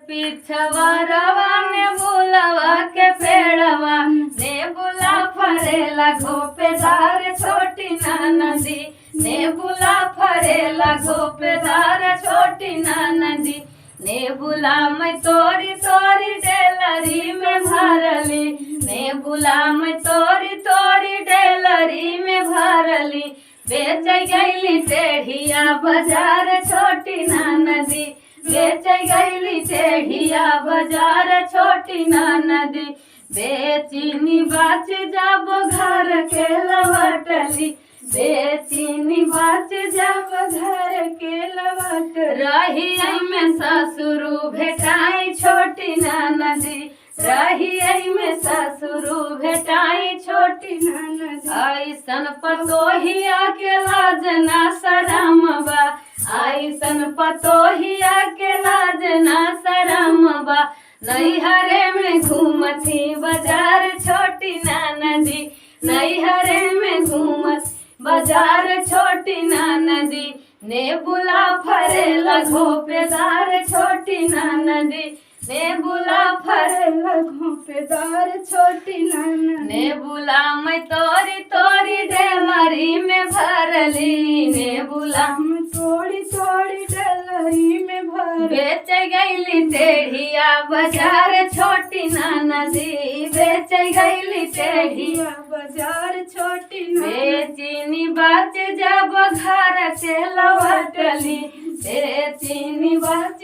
पीछवा रवा ने बुलावा के पेड़वा ने बुला फरेला घोपेदार छोटी नदी ने बुला फरेला घोपेदार छोटी नदी ने बुला मैं तोरी तोरी डेलरी में भरली ने बुला मैं तोरी तोरी डेलरी में भरली बेच गईली टेढ़िया बाजार छोटी नदी बेच गईली टेढ़िया बाजार छोटी नदी बेचीनी बाच जब घर के लवटली बेचीनी बाच जब घर के लवट रही में ससुरु भेटाई छोटी नदी रही में ससुरु भेटाई छोटी नदी ऐसन पतोहिया के लाजना शरमबा ऐसन पतोहिया के लाजना शरमबा नैहरे में घूमती बाजार छोटी नदी नैहरे में घूमत बाजार छोटी नदी ने बुला फरेला घोपेदार छोटी नदी ने बुला फरेला घोपेदार छोटी नदी ने बुला मैं तोरी तोरी डेलरी में भरली ने बुला मैं तोरी तोरी डेलरी में भर बेच गईली टेढ़िया बाजार छोटी नदी बेच गईली टेढ़िया बाजार छोटी बेचीनी बाच जब घर के लवटली बेचीनी बाच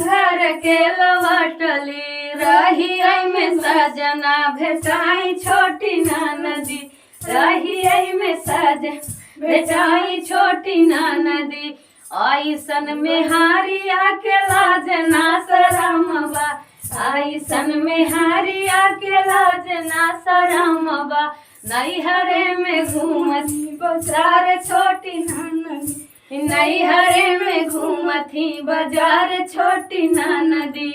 घर के लवटली रही में सजना भेटाई छोटी नदी रही में सज भेटाई छोटी नदी ऐसन में हारिया के लाजना शरमबा ऐसन में हारिया के लाजना शरमबा नैहरे में घूमती बाजार छोटी नदी नैहरे में घूमती बाजार छोटी नदी।